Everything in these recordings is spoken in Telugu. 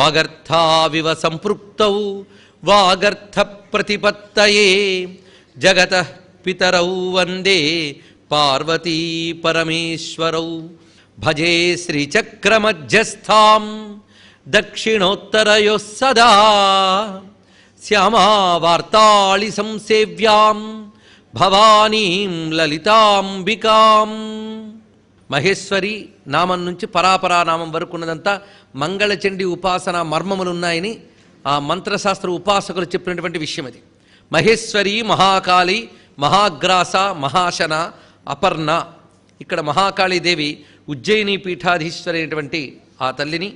వాగర్థావివ సంపృక్తౌ వాగర్థ ప్రతిపత్తయే జగతః పితరౌ వందే పార్వతీ పరమేశ్వరౌ భజే శ్రీచక్రమధ్యస్థాం దక్షిణోత్తరయోః సదా శ్యామావార్తాళి సంసేవ్యాం భవానీం లలితాంబికాం. మహేశ్వరి నామం నుంచి పరాపరా నామం వరకు ఉన్నదంతా మంగళచండీ ఉపాసన మర్మములున్నాయని ఆ మంత్రశాస్త్ర ఉపాసకులు చెప్పినటువంటి విషయం అది. మహేశ్వరి, మహాకాళి, మహాగ్రాస, మహాశన, అపర్ణ. ఇక్కడ మహాకాళీదేవి ఉజ్జయిని పీఠాధీశ్వరి అయినటువంటి ఆ తల్లిని,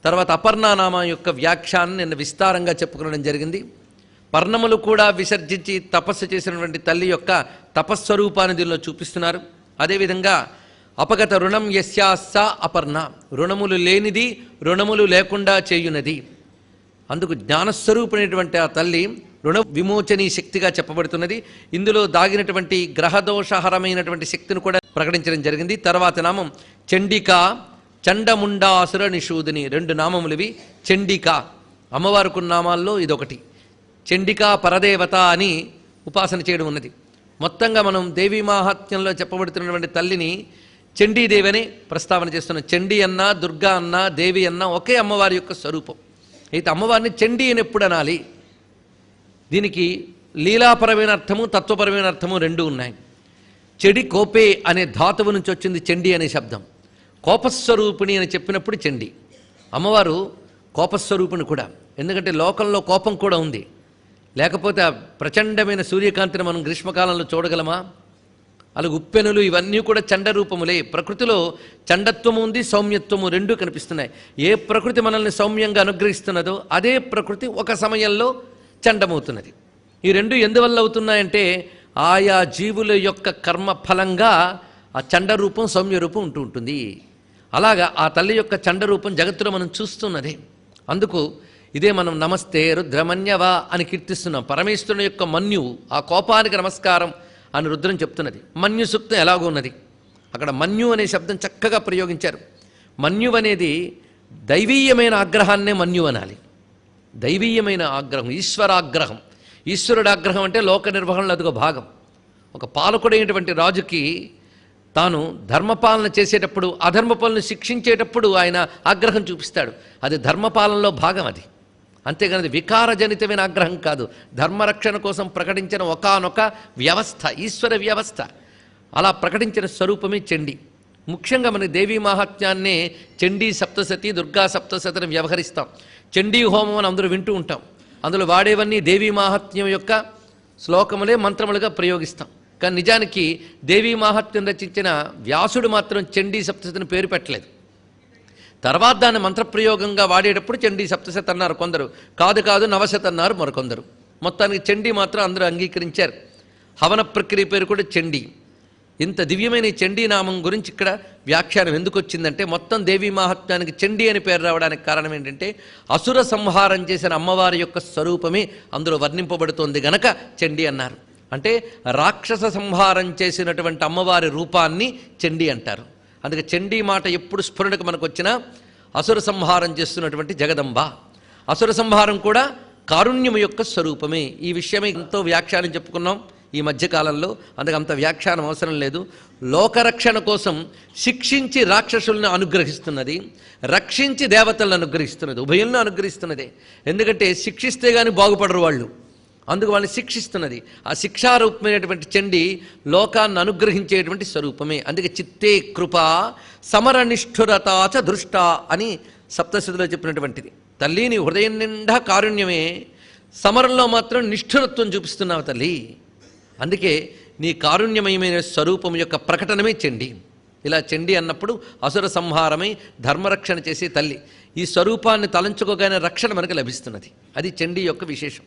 తర్వాత అపర్ణానామం యొక్క వ్యాఖ్యానం నిన్న విస్తారంగా చెప్పుకోవడం జరిగింది. పర్ణములు కూడా విసర్జించి తపస్సు చేసినటువంటి తల్లి యొక్క తపస్వరూపాన్ని దీనిలో చూపిస్తున్నారు. అదేవిధంగా అపగత రుణం యస్యాస్స అపర్ణ, రుణములు లేనిది రుణములు లేకుండా చేయునది. అందుకు జ్ఞానస్వరూపమైనటువంటి ఆ తల్లి రుణ విమోచనీ శక్తిగా చెప్పబడుతున్నది. ఇందులో దాగినటువంటి గ్రహదోషహరమైనటువంటి శక్తిని కూడా ప్రకటించడం జరిగింది. తర్వాత నామం చండిక, చండముండాసుర నిషూదిని, రెండు నామములవి. చండిక అమ్మవారికి నామాల్లో ఇదొకటి. చండికా పరదేవత అని ఉపాసన చేయడం ఉన్నది. మొత్తంగా మనం దేవీ మాహాత్మ్యంలో చెప్పబడుతున్నటువంటి తల్లిని చండీదేవి అని ప్రస్తావన చేస్తున్నాం. చండీ అన్నా, దుర్గా అన్నా, దేవి అన్నా ఒకే అమ్మవారి యొక్క స్వరూపం. అయితే అమ్మవారిని చండీ అని ఎప్పుడు అనాలి? దీనికి లీలాపరమైన అర్థము, తత్వపరమైన అర్థము రెండు ఉన్నాయి. చెడి కోపే అనే ధాతువు నుంచి వచ్చింది చండీ అనే శబ్దం. కోపస్వరూపిణి అని చెప్పినప్పుడు చండీ. అమ్మవారు కోపస్వరూపిణి కూడా, ఎందుకంటే లోకంలో కోపం కూడా ఉంది. లేకపోతే ఆ ప్రచండమైన సూర్యకాంతిని మనం గ్రీష్మకాలంలో చూడగలమా? అలాగే ఉప్పెనులు ఇవన్నీ కూడా చండరూపములే. ప్రకృతిలో చండత్వము ఉంది, సౌమ్యత్వము రెండూ కనిపిస్తున్నాయి. ఏ ప్రకృతి మనల్ని సౌమ్యంగా అనుగ్రహిస్తున్నదో అదే ప్రకృతి ఒక సమయంలో చండమవుతున్నది. ఈ రెండు ఎందువల్ల అవుతున్నాయంటే ఆయా జీవుల యొక్క కర్మ ఫలంగా ఆ చండరూపం, సౌమ్యరూపం ఉంటూ ఉంటుంది. అలాగా ఆ తల్లి యొక్క చండరూపం జగత్తులో మనం చూస్తున్నది. అందుకు ఇదే మనం నమస్తే రుద్రమన్యవ అని కీర్తిస్తున్నాం. పరమేశ్వరుని యొక్క మన్యువు, ఆ కోపానికి నమస్కారం అని రుద్రం చెప్తున్నది. మన్యు సూక్తం ఎలాగో ఉన్నది. అక్కడ మన్యు అనే శబ్దం చక్కగా ప్రయోగించారు. మన్యు అనేది దైవీయమైన ఆగ్రహాన్నే మన్యు అనాలి. దైవీయమైన ఆగ్రహం, ఈశ్వరాగ్రహం. ఈశ్వరుడు ఆగ్రహం అంటే లోక నిర్వహణలో అదొక భాగం. ఒక పాలకుడైనటువంటి రాజుకి తాను ధర్మపాలన చేసేటప్పుడు అధర్మపాలను శిక్షించేటప్పుడు ఆయన ఆగ్రహం చూపిస్తాడు. అది ధర్మపాలనలో భాగం. అది అంతేగాని అది వికారజనితమైన ఆగ్రహం కాదు. ధర్మరక్షణ కోసం ప్రకటించిన ఒకానొక వ్యవస్థ, ఈశ్వర వ్యవస్థ. అలా ప్రకటించిన స్వరూపమే చండీ. ముఖ్యంగా మన దేవీ మహాత్మ్యాన్నే చండీ సప్తసతి, దుర్గా సప్తసతిని వ్యవహరిస్తాం. చండీ హోమం అని అందరూ వింటూ ఉంటాం. అందులో వాడేవన్నీ దేవీ మహాత్మ్యం యొక్క శ్లోకములే మంత్రములుగా ప్రయోగిస్తాం. కానీ నిజానికి దేవీ మహాత్మ్యం రచించిన వ్యాసుడు మాత్రం చండీ సప్తశతిని పేరు పెట్టలేదు. తర్వాత దాన్ని మంత్రప్రయోగంగా వాడేటప్పుడు చండీ సప్తశతి అన్నారు కొందరు, కాదు నవశత అన్నారు మరికొందరు. మొత్తానికి చండీ మాత్రం అందరూ అంగీకరించారు. హవన ప్రక్రియ పేరు కూడా చండీ. ఇంత దివ్యమైన ఈ చండీ నామం గురించి ఇక్కడ వ్యాఖ్యానం ఎందుకు వచ్చిందంటే, మొత్తం దేవీ మహాత్మ్యానికి చండీ అని పేరు రావడానికి కారణం ఏంటంటే అసుర సంహారం చేసిన అమ్మవారి యొక్క స్వరూపమే అందులో వర్ణింపబడుతోంది గనక చండీ అన్నారు. అంటే రాక్షస సంహారం చేసినటువంటి అమ్మవారి రూపాన్ని చండీ అంటారు. అందుకే చండీ మాట ఎప్పుడు స్ఫురణకు మనకు వచ్చినా అసుర సంహారం చేస్తున్నటువంటి జగదంబ. అసుర సంహారం కూడా కారుణ్యము యొక్క స్వరూపమే. ఈ విషయమే ఎంతో వ్యాఖ్యానం చెప్పుకున్నాం ఈ మధ్యకాలంలో. అందుకే అంత వ్యాఖ్యానం అవసరం లేదు. లోకరక్షణ కోసం శిక్షించి రాక్షసులను అనుగ్రహిస్తున్నది, రక్షించి దేవతలను అనుగ్రహిస్తున్నది, ఉభయులను అనుగ్రహిస్తున్నదే. ఎందుకంటే శిక్షిస్తే కానీ బాగుపడరు వాళ్ళు, అందుకు వాళ్ళని శిక్షిస్తున్నది. ఆ శిక్షారూపమైనటువంటి చండీ లోకాన్ని అనుగ్రహించేటువంటి స్వరూపమే. అందుకే చిత్తే కృప సమరనిష్ఠురతాచ దృష్ట అని సప్తశతిలో చెప్పినటువంటిది. తల్లిని హృదయం నిండా కారుణ్యమే, సమరంలో మాత్రం నిష్ఠురత్వం చూపిస్తున్నావు తల్లి. అందుకే నీ కారుణ్యమయమైన స్వరూపం యొక్క ప్రకటనమే చండీ. ఇలా చండీ అన్నప్పుడు అసుర సంహారమై ధర్మరక్షణ చేసే తల్లి. ఈ స్వరూపాన్ని తలంచుకోగానే రక్షణ మనకు లభిస్తున్నది. అది చండీ యొక్క విశేషం.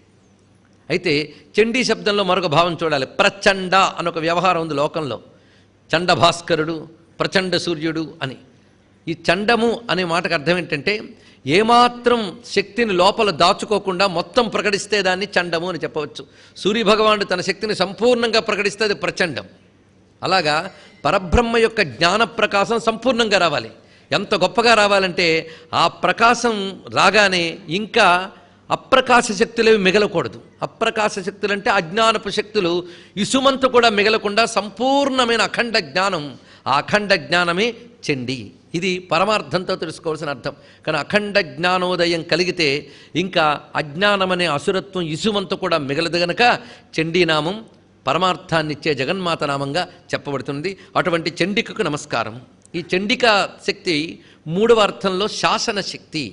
అయితే చండీ శబ్దంలో మరొక భావం చూడాలి. ప్రచండ అనొక వ్యవహారం ఉంది లోకంలో. చండభాస్కరుడు, ప్రచండ సూర్యుడు అని. ఈ చండము అనే మాటకు అర్థం ఏంటంటే ఏమాత్రం శక్తిని లోపల దాచుకోకుండా మొత్తం ప్రకటిస్తే దాన్ని చండము అని చెప్పవచ్చు. సూర్యభగవానుడు తన శక్తిని సంపూర్ణంగా ప్రకటిస్తే అది ప్రచండం. అలాగా పరబ్రహ్మ యొక్క జ్ఞాన ప్రకాశం సంపూర్ణంగా రావాలి. ఎంత గొప్పగా రావాలంటే ఆ ప్రకాశం రాగానే ఇంకా అప్రకాశ శక్తులేవి మిగలకూడదు. అప్రకాశ శక్తులు అంటే అజ్ఞానపు శక్తులు ఇసుమంత కూడా మిగలకుండా సంపూర్ణమైన అఖండ జ్ఞానం, ఆ అఖండ జ్ఞానమే చండీ. ఇది పరమార్థంతో తెలుసుకోవాల్సిన అర్థం. కానీ అఖండ జ్ఞానోదయం కలిగితే ఇంకా అజ్ఞానం అనే అసురత్వం ఇసుమంత కూడా మిగలదు గనక చండీనామం పరమార్థాన్ని ఇచ్చే జగన్మాత నామంగా చెప్పబడుతుంది. అటువంటి చండికకు నమస్కారం. ఈ చండికా శక్తి మూడవ అర్థంలో శాసన శక్తి.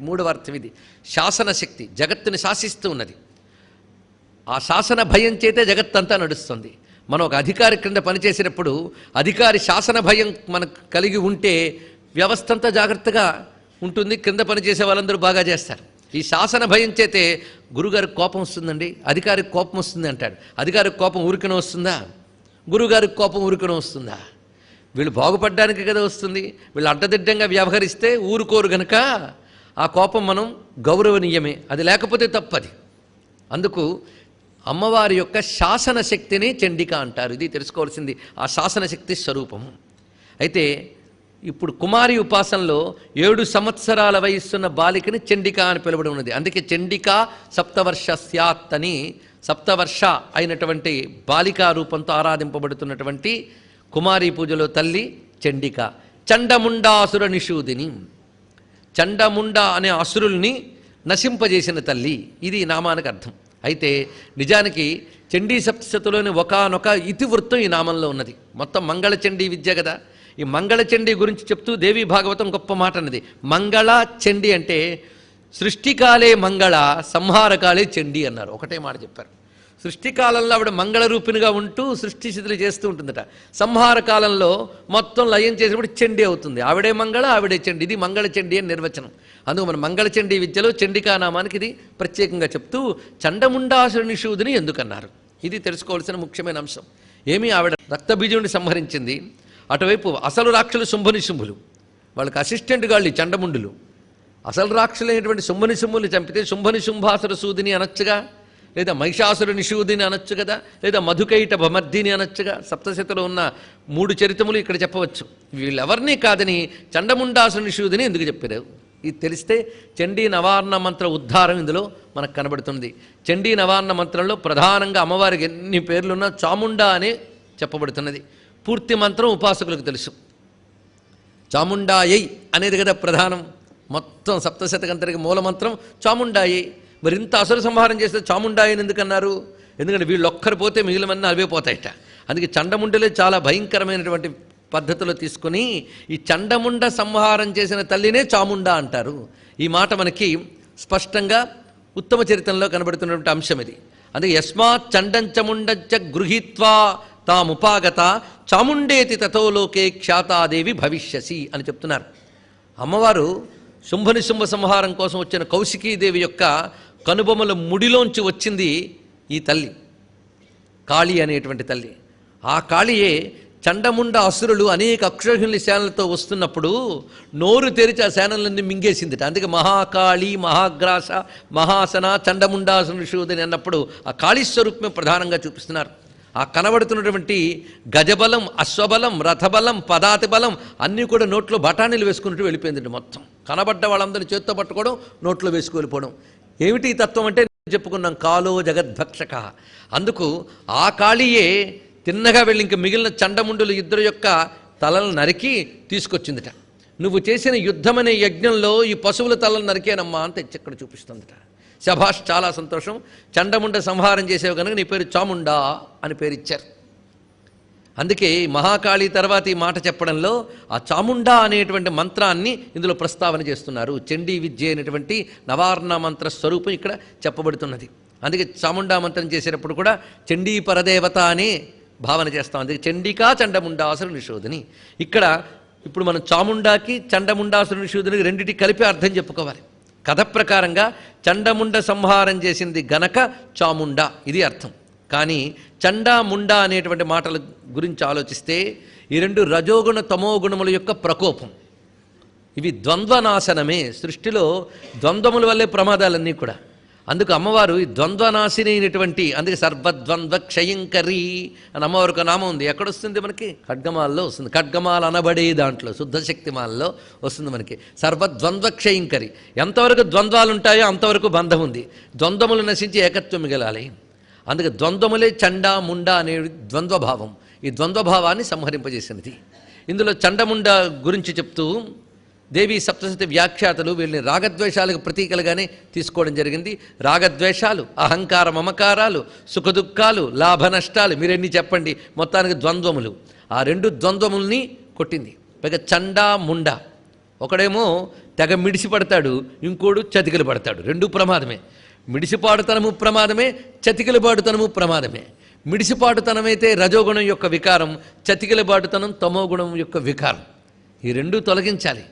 మూడవ అర్థం ఇది, శాసన శక్తి. జగత్తుని శాసిస్తూ ఉన్నది. ఆ శాసన భయం చేతే జగత్తంతా నడుస్తుంది. మనం ఒక అధికారి క్రింద పనిచేసేటప్పుడు అధికారి శాసన భయం మనకు కలిగి ఉంటే వ్యవస్థ అంతా జాగ్రత్తగా ఉంటుంది, క్రింద పనిచేసే వాళ్ళందరూ బాగా చేస్తారు. ఈ శాసన భయం చేతే గురుగారికి కోపం వస్తుందండి, అధికారికి కోపం వస్తుంది అంటాడు. అధికారికి కోపం ఊరికనే వస్తుందా? గురుగారికి కోపం ఊరికనే వస్తుందా? వీళ్ళు బాగుపడడానికి కదా వస్తుంది. వీళ్ళు అడ్డదిడ్డంగా వ్యవహరిస్తే ఊరుకోరు గనక ఆ కోపం మనం గౌరవనీయమే, అది లేకపోతే తప్పది. అందుకు అమ్మవారి యొక్క శాసన శక్తిని చండిక అంటారు. ఇది తెలుసుకోవాల్సింది, ఆ శాసన శక్తి స్వరూపము. అయితే ఇప్పుడు కుమారి ఉపాసనలో 7 సంవత్సరాల వయస్సున్న బాలికని చండిక అని పిలువడం ఉన్నది. అందుకే చండికా సప్తవర్ష స్యాత్ అని సప్తవర్ష అయినటువంటి బాలికా రూపంతో ఆరాధింపబడుతున్నటువంటి కుమారి పూజలో తల్లి చండిక. చండముండాసుర నిషూదిని, చండముండ అనే అసురుల్ని నశింపజేసిన తల్లి, ఇది నామానికి అర్థం. అయితే నిజానికి చండీ సప్తశతిలోని ఒకానొక ఇతివృత్తం ఈ నామంలో ఉన్నది. మొత్తం మంగళచండీ విద్య కదా. ఈ మంగళచండీ గురించి చెప్తూ దేవీ భాగవతం గొప్ప మాట అన్నది. మంగళ చండీ అంటే సృష్టికాలే మంగళ, సంహారకాలే చండీ అన్నారు. ఒకటే మాట చెప్పారు. సృష్టికాలంలో ఆవిడ మంగళ రూపిణిగా ఉంటూ సృష్టి స్థితులు చేస్తూ ఉంటుందట. సంహార కాలంలో మొత్తం లయం చేసినప్పుడు చండీ అవుతుంది. ఆవిడే మంగళ, ఆవిడే చండీ. ఇది మంగళ చండీ అని నిర్వచనం. అందుకు మన మంగళచండీ విద్యలో చండికా నామానికి ఇది ప్రత్యేకంగా చెప్తూ చండముండాసుర నిషూదిని ఎందుకన్నారు, ఇది తెలుసుకోవాల్సిన ముఖ్యమైన అంశం. ఏమీ ఆవిడ రక్తబీజుడిని సంహరించింది. అటువైపు అసలు రాక్షసులు శుంభనిశుంభులు, వాళ్ళకి అసిస్టెంట్ గాళ్ళు చండముండులు. అసలు రాక్షసులైనటువంటి శుంభనిశుంభులు చంపితే శుంభనిశుంభాసుర సూదిని అనొచ్చుగా, లేదా మహిషాసుర నిషూదిని అనొచ్చు కదా, లేదా మధుకైట భమర్దిని అనొచ్చుగా. సప్తశతిలో ఉన్న 3 చరిత్రములు ఇక్కడ చెప్పవచ్చు. వీళ్ళెవరినీ కాదని చండముండాసుర నిషూదిని ఎందుకు చెప్పారు, ఇది తెలిస్తే చండీ నవార్ణ మంత్ర ఉద్ధారం ఇందులో మనకు కనబడుతుంది. చండీ నవార్ణ మంత్రంలో ప్రధానంగా అమ్మవారికి ఎన్ని పేర్లున్నా చాముండా అనే చెప్పబడుతున్నది. పూర్తి మంత్రం ఉపాసకులకు తెలుసు. చాముండాయై అనేది కదా ప్రధానం. మొత్తం సప్తశతకంతరికి మూలమంత్రం చాముండాయై. మరి ఇంత అసుర సంహారం చేస్తే చాముండాయని ఎందుకన్నారు? ఎందుకంటే వీళ్ళొక్కరు పోతే మిగిలినవన్నీ అవే పోతాయట. అందుకే చండముండలే చాలా భయంకరమైనటువంటి పద్ధతిలో తీసుకుని ఈ చండముండ సంహారం చేసిన తల్లినే చాముండా అంటారు. ఈ మాట మనకి స్పష్టంగా ఉత్తమ చరిత్రలో కనబడుతున్నటువంటి అంశం ఇది. అందుకే యస్మాత్ చండంచముండంచ గృహీత్వా తాముపాగత చాముండేతి తథోలోకే ఖ్యాతాదేవి భవిష్యసి అని చెప్తున్నారు. అమ్మవారు శుంభనిశుంభ సంహారం కోసం వచ్చిన కౌశికీదేవి యొక్క కనుబొమ్మల ముడిలోంచి వచ్చింది ఈ తల్లి, కాళీ అనేటువంటి తల్లి. ఆ కాళీయే చండముండ అసురులు అనేక అక్షోహిణి సేనలతో వస్తున్నప్పుడు నోరు తెరిచి ఆ సేనలన్నీ మింగేసిందిట. అందుకే మహాకాళి, మహాగ్రాస, మహాసన, చండముండాసుర నిషూదిని అన్నప్పుడు ఆ కాళీస్వరూపమే ప్రధానంగా చూపిస్తున్నారు. ఆ కనబడుతున్నటువంటి గజబలం, అశ్వబలం, రథబలం, పదాతి బలం అన్నీ కూడా నోట్లో బఠానీలు వేసుకున్నట్టు వెళ్ళిపోయింది. మొత్తం కనబడ్డ వాళ్ళందరినీ చేత్తో పట్టుకోవడం, నోట్లో వేసుకు వెళ్ళిపోవడం. ఏమిటి ఈ తత్వం అంటే చెప్పుకున్నాం, కాలో జగద్భక్షక. అందుకు ఆ కాళీయే తిన్నగా వెళ్ళి ఇంక మిగిలిన చండముండులు ఇద్దరు యొక్క తలలు నరికి తీసుకొచ్చిందిట. నువ్వు చేసిన యుద్ధమనే యజ్ఞంలో ఈ పశువుల తలలు నరికేనమ్మా అని తెచ్చి ఇక్కడ చూపిస్తుందిట. శభాష్, చాలా సంతోషం. చండముండ సంహారం చేసేవి కనుక నీ పేరు చాముండా అని పేరు ఇచ్చారు. అందుకే మహాకాళి తర్వాత ఈ మాట చెప్పడంలో ఆ చాముండా అనేటువంటి మంత్రాన్ని ఇందులో ప్రస్తావన చేస్తున్నారు. చండీ విద్య అనేటువంటి నవార్ణ మంత్ర స్వరూపం ఇక్కడ చెప్పబడుతున్నది. అందుకే చాముండా మంత్రం చేసేటప్పుడు కూడా చండీ పరదేవత అనే భావన చేస్తాం. అందుకే చండికా చండముండాసుర నిషూదిని. ఇక్కడ ఇప్పుడు మనం చాముండాకి చండముండాసుర నిషూదిని రెండింటికి కలిపి అర్థం చెప్పుకోవాలి. కథ ప్రకారంగా చండముండ సంహారం చేసింది గనక చాముండ, ఇది అర్థం. కానీ చండా ముండా అనేటువంటి మాటల గురించి ఆలోచిస్తే ఈ రెండు రజోగుణ తమోగుణముల యొక్క ప్రకోపం. ఇవి ద్వంద్వనాశనమే. సృష్టిలో ద్వంద్వముల వల్లే ప్రమాదాలన్నీ కూడా. అందుకు అమ్మవారు ఈ ద్వంద్వనాశిని అయినటువంటి, అందుకే సర్వద్వంద్వ క్షయంకరి అని అమ్మవారికి ఒక నామం ఉంది. ఎక్కడొస్తుంది మనకి? ఖడ్గమాల్లో వస్తుంది. ఖడ్గమాల అనబడే దాంట్లో శుద్ధశక్తిమాలలో వస్తుంది మనకి సర్వద్వంద్వ క్షయంకరి. ఎంతవరకు ద్వంద్వాలు ఉంటాయో అంతవరకు బంధం ఉంది. ద్వంద్వములు నశించి ఏకత్వం మిగలాలి. అందుకే ద్వంద్వములే చండా ముండ అనే ద్వంద్వభావం. ఈ ద్వంద్వభావాన్ని సంహరింపజేసినది. ఇందులో చండముండ గురించి చెప్తూ దేవీ సప్తశతి వ్యాఖ్యాతలు వీళ్ళని రాగద్వేషాలకు ప్రతీకలుగానే తీసుకోవడం జరిగింది. రాగద్వేషాలు, అహంకార మమకారాలు, సుఖదుఖాలు, లాభ నష్టాలు, మీరెన్ని చెప్పండి, మొత్తానికి ద్వంద్వములు. ఆ రెండు ద్వంద్వముల్ని కొట్టింది. పైగా చండా ముండ, ఒకడేమో తెగ మిడిసిపడతాడు, ఇంకోడు చతికిలు పడతాడు. రెండూ ప్రమాదమే. మిడిసిపాడుతనము ప్రమాదమే, చతికిలబాటుతనము ప్రమాదమే. మిడిసిపాటుతనమైతే రజోగుణం యొక్క వికారం, చతికిలబాటుతనం తమోగుణం యొక్క వికారం. ఈ రెండూ తొలగించాలి.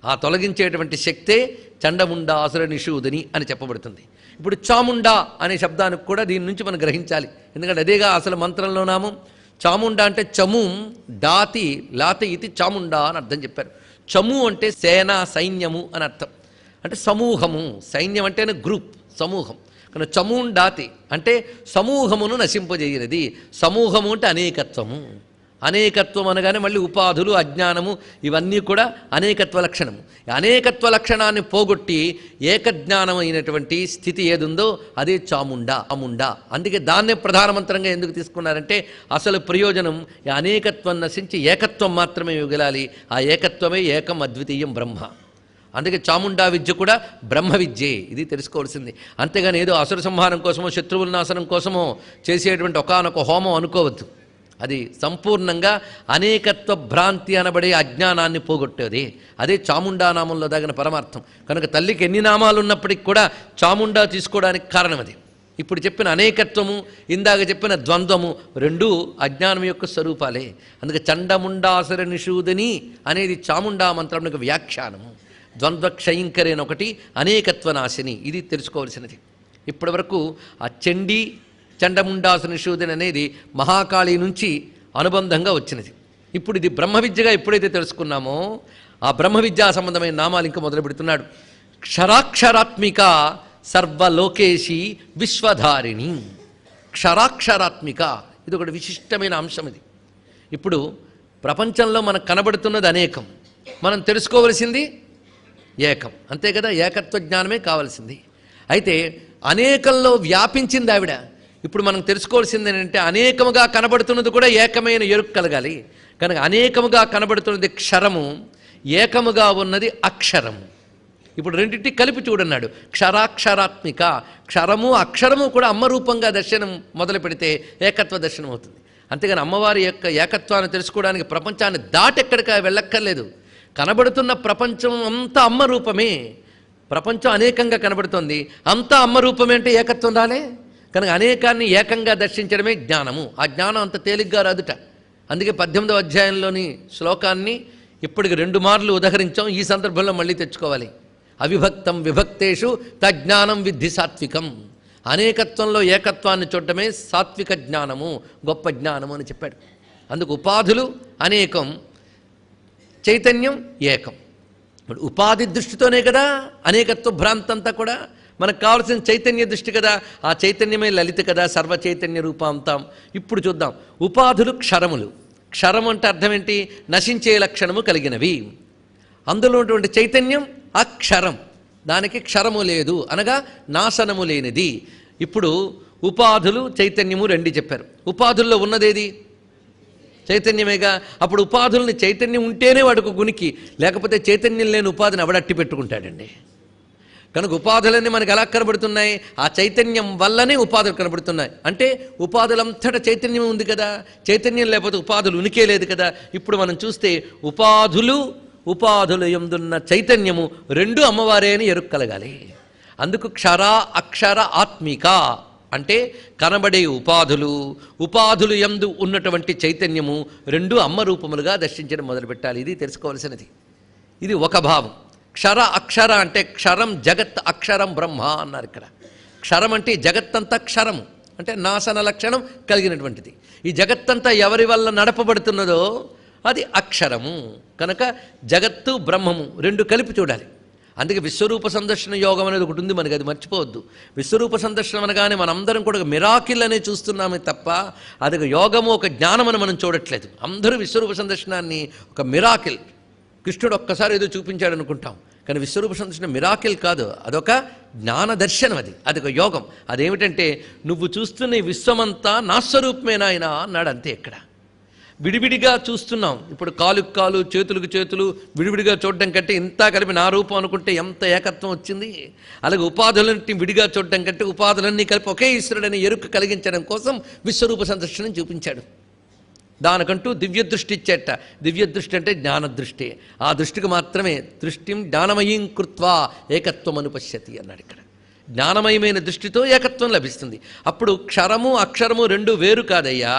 ఆ తొలగించేటువంటి శక్తే చండముండా అసుర నిషూదని అని చెప్పబడుతుంది. ఇప్పుడు చాముండా అనే శబ్దానికి కూడా దీని నుంచి మనం గ్రహించాలి. ఎందుకంటే అదేగా అసలు మంత్రంలో నామం. చాముండా అంటే చము డాతి లాతి ఇది చాముండా అని అర్థం చెప్పారు. చము అంటే సేన, సైన్యము అని అర్థం. అంటే సమూహము. సైన్యం అంటేనే గ్రూప్, సమూహం. కానీ చముండాతి అంటే సమూహమును నశింపజేయనిది. సమూహము అంటే అనేకత్వము. అనేకత్వం అనగానే మళ్ళీ ఉపాధులు, అజ్ఞానము ఇవన్నీ కూడా అనేకత్వ లక్షణము. అనేకత్వ లక్షణాన్ని పోగొట్టి ఏకజ్ఞానమైనటువంటి స్థితి ఏదుందో అదే చాముండా, అముండా. అందుకే దాన్నే ప్రధానమంత్రంగా ఎందుకు తీసుకున్నారంటే అసలు ప్రయోజనం ఈ అనేకత్వం నశించి ఏకత్వం మాత్రమే మిగలాలి. ఆ ఏకత్వమే ఏకం అద్వితీయం బ్రహ్మ. అందుకే చాముండా విద్య కూడా బ్రహ్మ విద్యే. ఇది తెలుసుకోవాల్సింది. అంతేగాని ఏదో అసుర సంహారం కోసమో శత్రువుల నాశనం కోసమో చేసేటువంటి ఒకానొక హోమం అనుకోవద్దు. అది సంపూర్ణంగా అనేకత్వ భ్రాంతి అనబడే అజ్ఞానాన్ని పోగొట్టేది. అదే చాముండా నామంలో దాగిన పరమార్థం. కనుక తల్లికి ఎన్ని నామాలు ఉన్నప్పటికీ కూడా చాముండా తీసుకోవడానికి కారణం అది. ఇప్పుడు చెప్పిన అనేకత్వము, ఇందాక చెప్పిన ద్వంద్వము రెండూ అజ్ఞానం యొక్క స్వరూపాలే. అందుకే చండముండాసుర నిషూదని అనేది చాముండా మంత్రంలో వ్యాఖ్యానము. ద్వంద్వ క్షయంకరి అని ఒకటి, అనేకత్వ నాశిని, ఇది తెలుసుకోవాల్సినది. ఇప్పటి వరకు ఆ చండీ చండముండాసుర నిషూదని అనేది మహాకాళి నుంచి అనుబంధంగా వచ్చినది. ఇప్పుడు ఇది బ్రహ్మ విద్యగా ఎప్పుడైతే తెలుసుకున్నామో ఆ బ్రహ్మ విద్యా సంబంధమైన నామాలు ఇంకా మొదలు పెడుతున్నాడు. క్షరాక్షరాత్మిక సర్వలోకేశి విశ్వధారిణి. క్షరాక్షరాత్మిక, ఇది ఒకటి విశిష్టమైన అంశం. ఇది ఇప్పుడు ప్రపంచంలో మనకు కనబడుతున్నది అనేకం, మనం తెలుసుకోవలసింది ఏకం. అంతే కదా, ఏకత్వ జ్ఞానమే కావాల్సింది. అయితే అనేకంలో వ్యాపించింది ఆవిడ. ఇప్పుడు మనం తెలుసుకోవాల్సింది ఏంటంటే అనేకముగా కనబడుతున్నది కూడా ఏకమైన ఎరుక కలగాలి. కనుక అనేకముగా కనబడుతున్నది క్షరము, ఏకముగా ఉన్నది అక్షరము. ఇప్పుడు రెండింటి కలిపి చూడన్నాడు. క్షరాక్షరాత్మిక, క్షరము అక్షరము కూడా అమ్మ రూపంగా దర్శనం మొదలు పెడితే ఏకత్వ దర్శనం అవుతుంది. అంతేగాని అమ్మవారి యొక్క ఏకత్వాన్ని తెలుసుకోవడానికి ప్రపంచాన్ని దాటెక్కడికి వెళ్ళక్కర్లేదు. కనబడుతున్న ప్రపంచం అంతా అమ్మ రూపమే. ప్రపంచం అనేకంగా కనబడుతోంది, అంతా అమ్మ రూపమే అంటే ఏకత్వం రాలే. కనుక అనేకాన్ని ఏకంగా దర్శించడమే జ్ఞానము. ఆ జ్ఞానం అంత తేలిగ్గా రాదుట. అందుకే 18వ అధ్యాయంలోని శ్లోకాన్ని ఇప్పటికి 2 మార్లు ఉదహరించాం. ఈ సందర్భంలో మళ్ళీ తెచ్చుకోవాలి. అవిభక్తం విభక్తేషు తజ్ఞానం విద్ధి సాత్వికం. అనేకత్వంలో ఏకత్వాన్ని చూడటమే సాత్విక జ్ఞానము, గొప్ప జ్ఞానము అని చెప్పాడు. అందుకు ఉపాధులు అనేకం, చైతన్యం ఏకం. ఇప్పుడు ఉపాధి దృష్టితోనే కదా అనేకత్వ భ్రాంతంతా కూడా. మనకు కావాల్సిన చైతన్య దృష్టి కదా, ఆ చైతన్యమే లలిత కదా, సర్వ చైతన్య రూపాంతం. ఇప్పుడు చూద్దాం. ఉపాధులు క్షరములు. క్షరం అంటే అర్థం ఏంటి? నశించే లక్షణము కలిగినవి. అందులో ఉన్నటువంటి చైతన్యం అక్షరం, దానికి క్షరము లేదు అనగా నాశనము లేనిది. ఇప్పుడు ఉపాధులు చైతన్యము రెండు చెప్పారు. ఉపాధుల్లో ఉన్నదేది? చైతన్యమేగా. అప్పుడు ఉపాధుల్ని చైతన్యం ఉంటేనే వాడికి గునికి, లేకపోతే చైతన్యం లేని ఉపాధిని అవడట్టి పెట్టుకుంటాడండి. కనుక ఉపాధులన్నీ మనకు ఎలా కనబడుతున్నాయి? ఆ చైతన్యం వల్లనే ఉపాధులు కనబడుతున్నాయి. అంటే ఉపాధులంతటా చైతన్యం ఉంది కదా, చైతన్యం లేకపోతే ఉపాధులు ఉనికే లేదు కదా. ఇప్పుడు మనం చూస్తే ఉపాధులు యందున్న చైతన్యము రెండు అమ్మవారే అని ఎరుక కలగాలి. అందుకు క్షర అక్షర ఆత్మిక అంటే కనబడే ఉపాధులు యందు ఉన్నటువంటి చైతన్యము రెండు అమ్మ రూపములుగా దర్శించడం మొదలుపెట్టాలి. ఇది తెలుసుకోవాల్సినది. ఇది ఒక భావం. క్షర అక్షర అంటే క్షరం జగత్, అక్షరం బ్రహ్మ అన్నారు ఇక్కడ. క్షరం అంటే జగత్తంతా క్షరము అంటే నాశన లక్షణం కలిగినటువంటిది. ఈ జగత్తంతా ఎవరి వల్ల నడపబడుతున్నదో అది అక్షరము. కనుక జగత్తు బ్రహ్మము రెండు కలిపి చూడాలి. అందుకే విశ్వరూప సందర్శన యోగం అనేది ఒకటి ఉంది మనకి, అది మర్చిపోవద్దు. విశ్వరూప సందర్శనం అనగానే మనందరం కూడా మిరాకిల్ అనే చూస్తున్నామే తప్ప అది ఒక యోగము, ఒక జ్ఞానం అని మనం చూడట్లేదు. అందరూ విశ్వరూప సందర్శనాన్ని ఒక మిరాకిల్, కృష్ణుడు ఒక్కసారి ఏదో చూపించాడు అనుకుంటాం, కానీ విశ్వరూప సందర్శనం మిరాకిల్ కాదు, అదొక జ్ఞాన దర్శనం. అది ఒక యోగం. అదేమిటంటే నువ్వు చూస్తున్న ఈ విశ్వమంతా నా స్వరూపమేనా ఆయన అన్నాడు. అంతే. ఇక్కడ విడివిడిగా చూస్తున్నాం. ఇప్పుడు కాలుకు కాలు, చేతులకు చేతులు విడివిడిగా చూడడం కంటే ఇంత కలిపి నా రూపం అనుకుంటే ఎంత ఏకత్వం వచ్చింది. అలాగే ఉపాధులన్నింటినీ విడిగా చూడడం కంటే ఉపాధులన్నీ కలిపి ఒకే ఈశ్వరుడని ఎరుక కలిగించడం కోసం విశ్వరూప సందర్శనం చూపించాడు. దానికంటూ దివ్య దృష్టి ఇచ్చేట. దివ్య దృష్టి అంటే జ్ఞానదృష్టి. ఆ దృష్టికి మాత్రమే దృష్టిం జ్ఞానమయీం కృత్వా ఏకత్వం అనుపశ్యతి అన్నాడు. ఇక్కడ జ్ఞానమయమైన దృష్టితో ఏకత్వం లభిస్తుంది. అప్పుడు క్షరము అక్షరము రెండు వేరు కాదయ్యా,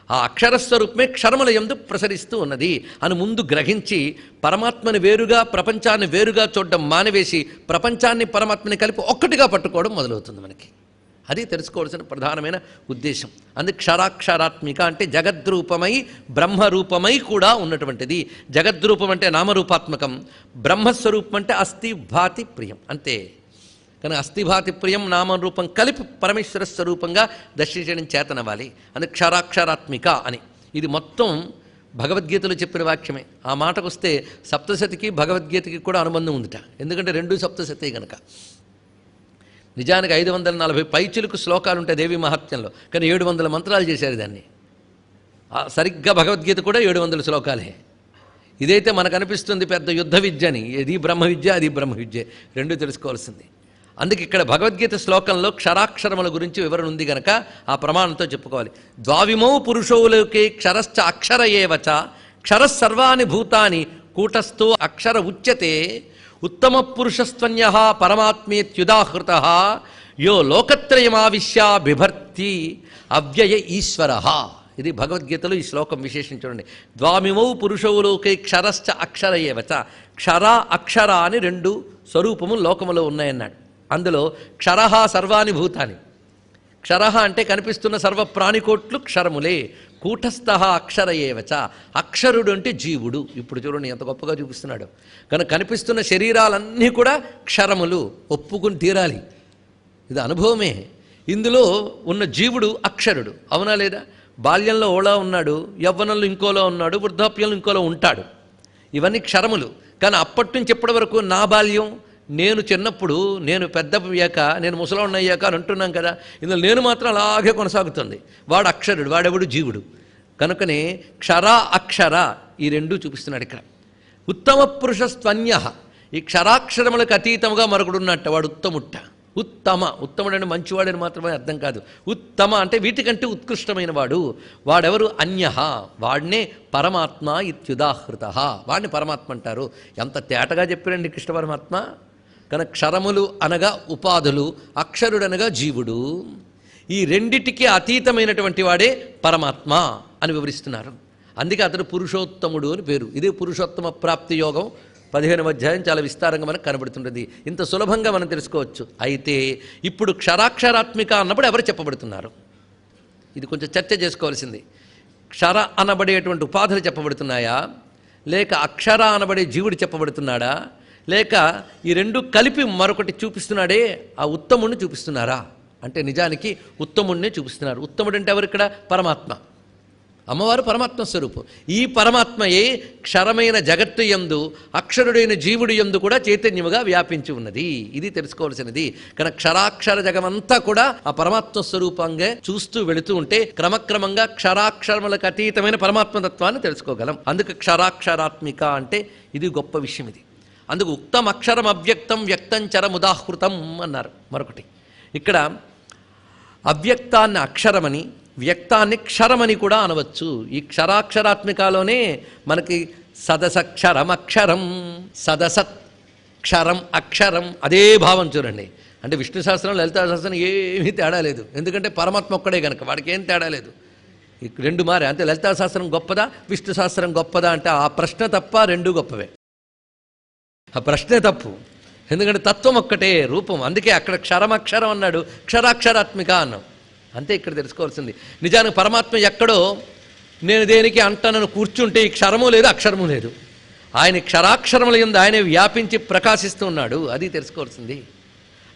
ఆ అక్షరస్వరూపమే క్షరముల యందు ప్రసరిస్తూ ఉన్నది అని ముందు గ్రహించి పరమాత్మని వేరుగా ప్రపంచాన్ని వేరుగా చూడడం మానివేసి ప్రపంచాన్ని పరమాత్మని కలిపి ఒక్కటిగా పట్టుకోవడం మొదలవుతుంది మనకి. అది తెలుసుకోవాల్సిన ప్రధానమైన ఉద్దేశం. అందుకే క్షరాక్షరాత్మిక అంటే జగద్రూపమై బ్రహ్మరూపమై కూడా ఉన్నటువంటిది. జగద్రూపం అంటే నామరూపాత్మకం, బ్రహ్మస్వరూపం అంటే అస్థి భాతి ప్రియం. అంతే. కానీ అస్థిభాతి ప్రియం నామరూపం కలిపి పరమేశ్వర స్వరూపంగా దర్శించడం చేతనవ్వాలి. అందుకే క్షరాక్షరాత్మిక అని. ఇది మొత్తం భగవద్గీతలో చెప్పిన వాక్యమే. ఆ మాటకు వస్తే సప్తశతికి భగవద్గీతకి కూడా అనుబంధం ఉందిట. ఎందుకంటే రెండు సప్తశతి గనక. నిజానికి 540 పైచిలుకు శ్లోకాలు ఉంటాయి దేవి మహాత్మ్యంలో, కానీ 700 మంత్రాలు చేశారు దాన్ని. సరిగ్గా భగవద్గీత కూడా 700 శ్లోకాలే. ఇదైతే మనకు అనిపిస్తుంది పెద్ద యుద్ధ విద్య అని. ఇది బ్రహ్మ విద్య, అది బ్రహ్మ విద్య, రెండు తెలుసుకోవాల్సింది. అందుకే ఇక్కడ భగవద్గీత శ్లోకంలో క్షరాక్షరముల గురించి వివరణ ఉంది గనక ఆ ప్రమాణంతో చెప్పుకోవాలి. ద్వావిమౌ పురుషౌలోకే క్షరశ్చ అక్షర ఏవచ క్షరస్సర్వాణి భూతాని కూటస్థో అక్షర ఉచ్యతే ఉత్తమ పురుషస్త్వన్యః పరమాత్మేత్యుదాహృతః యో లోకత్రయమావిశ్య బిభర్తి అవ్యయ ఈశ్వరః. ఇది భగవద్గీతలో ఈ శ్లోకం విశేషం చూడండి. ద్వామిమౌ పురుషౌలోకే క్షరశ్చ అక్షర ఏవచ. క్షర అక్షర అని రెండు స్వరూపము లోకములో ఉన్నాయన్నాడు. అందులో క్షరహ సర్వాణి భూతాని. క్షరహ అంటే కనిపిస్తున్న సర్వ ప్రాణికోట్లు క్షరములే. కూటస్థ అక్షర ఏవచ. అక్షరుడు అంటే జీవుడు. ఇప్పుడు చూడండి ఎంత గొప్పగా చూపిస్తున్నాడు. కనుక కనిపిస్తున్న శరీరాలన్నీ కూడా క్షరములు, ఒప్పుకుని తీరాలి. ఇది అనుభవమే. ఇందులో ఉన్న జీవుడు అక్షరుడు. అవునా లేదా? బాల్యంలో ఓలా ఉన్నాడు, యవ్వనంలో ఇంకోలా ఉన్నాడు, వృద్ధాప్యంలో ఇంకోలా ఉంటాడు. ఇవన్నీ క్షరములు. కానీ అప్పటి నుంచి ఎప్పటి వరకు నా బాల్యం, నేను చిన్నప్పుడు, నేను పెద్ద అయ్యాక, నేను ముసలాన్ని అయ్యాక అని అంటున్నాం కదా. ఇందులో నేను మాత్రం అలాగే కొనసాగుతుంది. వాడు అక్షరుడు, వాడెవడు జీవుడు. కనుకనే క్షర అక్షర ఈ రెండూ చూపిస్తున్నాడు ఇక్కడ. ఉత్తమ పురుషస్త్వన్య. ఈ క్షరాక్షరములకు అతీతముగా మరొకడున్నట్ట, వాడు ఉత్తముట్ట. ఉత్తమ, ఉత్తముడని మంచివాడని మాత్రమే అర్థం కాదు. ఉత్తమ అంటే వీటికంటే ఉత్కృష్టమైన వాడు. వాడెవరు? అన్యః. వాడినే పరమాత్మ ఇత్యుదాహృత. వాడిని పరమాత్మ అంటారు. ఎంత తేటగా చెప్పారండి కృష్ణ పరమాత్మ. కనుక క్షరములు అనగా ఉపాధులు, అక్షరుడనగా జీవుడు. ఈ రెండిటికి అతీతమైనటువంటి వాడే పరమాత్మ అని వివరిస్తున్నారు. అందుకే అతడు పురుషోత్తముడు అని పేరు. ఇదే పురుషోత్తమ ప్రాప్తి యోగం 15వ అధ్యాయం చాలా విస్తారంగా మనకు కనబడుతుంటుంది. ఇంత సులభంగా మనం తెలుసుకోవచ్చు. అయితే ఇప్పుడు క్షరాక్షరాత్మిక అన్నప్పుడు ఎవరు చెప్పబడుతున్నారు? ఇది కొంచెం చర్చ చేసుకోవాల్సింది. క్షర అనబడేటువంటి ఉపాధులు చెప్పబడుతున్నాయా, లేక అక్షర అనబడే జీవుడు చెప్పబడుతున్నాడా, లేక ఈ రెండు కలిపి మరొకటి చూపిస్తున్నాడే ఆ ఉత్తముడిని చూపిస్తున్నారా అంటే నిజానికి ఉత్తముడినే చూపిస్తున్నారు. ఉత్తముడు అంటే ఎవరు ఇక్కడ? పరమాత్మ. అమ్మవారు పరమాత్మ స్వరూపం. ఈ పరమాత్మయే క్షరమైన జగత్తు యందు అక్షరుడైన జీవుడు యందు కూడా చైతన్యముగా వ్యాపించి ఉన్నది. ఇది తెలుసుకోవాల్సినది. కనుక క్షరాక్షర జగమంతా కూడా ఆ పరమాత్మ స్వరూపంగా చూస్తూ వెళుతూ ఉంటే క్రమక్రమంగా క్షరాక్షరములకు అతీతమైన పరమాత్మతత్వాన్ని తెలుసుకోగలం. అందుకు క్షరాక్షరాత్మిక అంటే ఇది గొప్ప విషయం. ఇది అందుకు ఉక్తం అక్షరం అవ్యక్తం వ్యక్తం చరముదాహృతం అన్నారు. మరొకటి ఇక్కడ అవ్యక్తాన్ని అక్షరమని, వ్యక్తాన్ని క్షరమని కూడా అనవచ్చు. ఈ క్షరాక్షరాత్మికలోనే మనకి సదసక్షరం అక్షరం, సదసత్ క్షరం అక్షరం అదే భావం చూడండి. అంటే విష్ణు సహస్రం లలితా సహస్రం ఏమీ తేడా లేదు. ఎందుకంటే పరమాత్మ ఒక్కడే కనుక వాడికి ఏం తేడా లేదు. ఈ రెండు మారే. అంతే లలితా సహస్రం గొప్పదా, విష్ణు సహస్రం గొప్పదా అంటే ఆ ప్రశ్న తప్ప రెండు గొప్పవే. ఆ ప్రశ్నే తప్పు. ఎందుకంటే తత్వం ఒక్కటే, రూపం. అందుకే అక్కడ క్షరమక్షరం అన్నాడు, క్షరాక్షరాత్మిక అన్నాం. అంతే ఇక్కడ తెలుసుకోవాల్సింది. నిజానికి పరమాత్మ ఎక్కడో నేను దేనికి అంటానని కూర్చుంటే ఈ క్షరము లేదు, అక్షరము లేదు. ఆయన క్షరాక్షరముల యందు ఆయనే వ్యాపించి ప్రకాశిస్తూ ఉన్నాడు. అది తెలుసుకోవాల్సింది.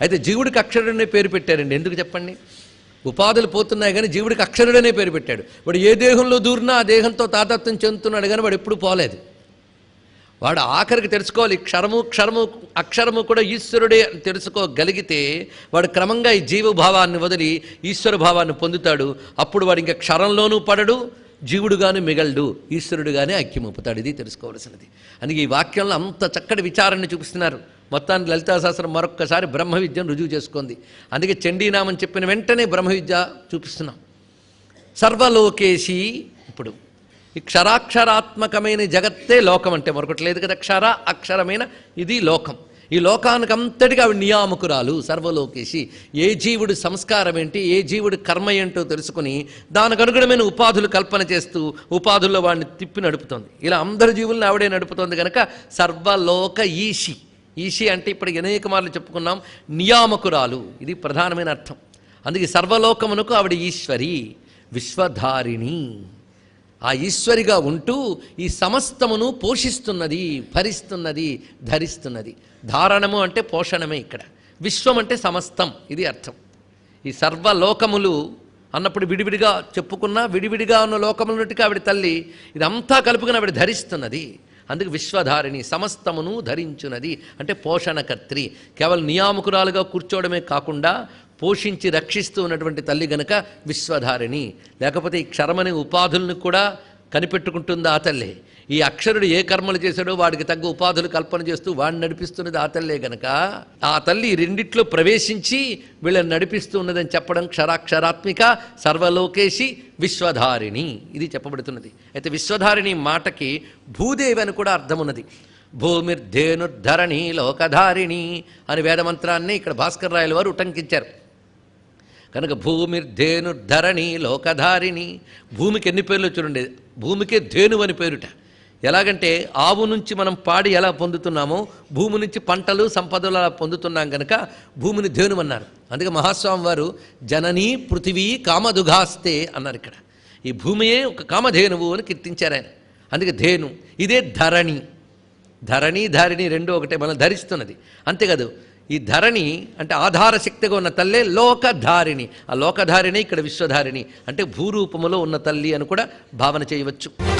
అయితే జీవుడికి అక్షరుడనే పేరు పెట్టారండి. ఎందుకు చెప్పండి? ఉపాధులు పోతున్నాయి కానీ జీవుడికి అక్షరుడనే పేరు పెట్టాడు. వాడు ఏ దేహంలో దూరినా ఆ దేహంతో తాదాత్మ్యం చెందుతున్నాడు కానీ వాడు ఎప్పుడు పోలేదు. వాడు ఆఖరికి తెలుసుకోవాలి, అక్షరము కూడా ఈశ్వరుడే అని తెలుసుకోగలిగితే వాడు క్రమంగా ఈ జీవభావాన్ని వదిలి ఈశ్వర భావాన్ని పొందుతాడు. అప్పుడు వాడు ఇంకా క్షరంలోనూ పడడు, జీవుడుగాను మిగలడు, ఈశ్వరుడుగానే ఐక్యమవుతాడు. ఇది తెలుసుకోవాల్సినది. అందుకే ఈ వాక్యంలో అంత చక్కటి విచారాన్ని చూపిస్తున్నారు. మొత్తానికి లలితాశాస్త్రం మరొక్కసారి బ్రహ్మ విద్యను రుజువు చేసుకుంది. అందుకే చండీనామం చెప్పిన వెంటనే బ్రహ్మ విద్య చూపిస్తున్నాం. సర్వలోకేశి. ఇప్పుడు ఈ క్షరాక్షరాత్మకమైన జగత్తే లోకం అంటే మరొకటి లేదు కదా. అక్షరమైన ఇది లోకం. ఈ లోకానికి అంతటిగా ఆవిడ నియామకురాలు. సర్వలోకేశి. ఏ జీవుడి సంస్కారం ఏంటి, ఏ జీవుడి కర్మ ఏంటో తెలుసుకుని దానికి అనుగుణమైన ఉపాధులు కల్పన చేస్తూ ఉపాధుల్లో వాడిని తిప్పి నడుపుతోంది. ఇలా అందరి జీవులను ఆవిడే నడుపుతోంది కనుక సర్వలోక ఈశి. ఈశి అంటే ఇప్పుడు అనేక మార్లు చెప్పుకున్నాం, నియామకురాలు. ఇది ప్రధానమైన అర్థం. అందుకే సర్వలోకమునకు ఆవిడ ఈశ్వరి, విశ్వధారిణి. ఆ ఈశ్వరిగా ఉంటూ ఈ సమస్తమును పోషిస్తున్నది, భరిస్తున్నది, ధరిస్తున్నది. ధారణము అంటే పోషణమే ఇక్కడ. విశ్వం అంటే సమస్తం, ఇది అర్థం. ఈ సర్వలోకములు అన్నప్పుడు విడివిడిగా చెప్పుకున్నా విడివిడిగా ఉన్న లోకములన్నిటికీ ఆవిడ తల్లి, ఇదంతా కలుపుకుని ఆవిడ ధరిస్తున్నది. అందుకు విశ్వధారిణి, సమస్తమును ధరించున్నది అంటే పోషణకర్త్రి. కేవలం నియామకురాలుగా కూర్చోవడమే కాకుండా పోషించి రక్షిస్తూ ఉన్నటువంటి తల్లి గనక విశ్వధారిణి. లేకపోతే ఈ క్షరమనే ఉపాధులను కూడా కనిపెట్టుకుంటుంది ఆ తల్లే. ఈ అక్షరుడు ఏ కర్మలు చేశాడో వాడికి తగ్గ ఉపాధులు కల్పన చేస్తూ వాడిని నడిపిస్తున్నది ఆ తల్లే గనక ఆ తల్లి రెండిట్లో ప్రవేశించి వీళ్ళని నడిపిస్తూ ఉన్నదని చెప్పడం క్షరాక్షరాత్మిక, సర్వలోకేశి, విశ్వధారిణి. ఇది చెప్పబడుతున్నది. అయితే విశ్వధారిణి మాటకి భూదేవి అని కూడా అర్థం ఉన్నది. భూమిర్ధేనుర్ధరణి లోకధారిణి అని వేదమంత్రాన్ని ఇక్కడ భాస్కర్ రాయల వారు ఉటంకించారు. కనుక భూమిర్ధేనుర్ధరణి లోకధారిణి. భూమికి ఎన్ని పేర్లు చూడండి. భూమికే ధేను అని పేరుట. ఎలాగంటే ఆవు నుంచి మనం పాడి ఎలా పొందుతున్నామో భూమి నుంచి పంటలు సంపదలు అలా పొందుతున్నాం కనుక భూమిని ధేను అన్నారు. అందుకే మహాస్వామి వారు జననీ పృథివీ కామదుఘాస్తే అన్నారు. ఇక్కడ ఈ భూమియే ఒక కామధేనువు అని కీర్తించారు ఆయన. అందుకే ధేను. ఇదే ధరణి. ధరణి ధారిణి రెండు ఒకటే, మనం ధరిస్తున్నది. అంతేకాదు ఈ ధరణి అంటే ఆధార శక్తిగా ఉన్న తల్లే లోకధారిణి. ఆ లోకధారిణి ఇక్కడ విశ్వధారిణి అంటే భూరూపములో ఉన్న తల్లి అని కూడా భావన చేయవచ్చు.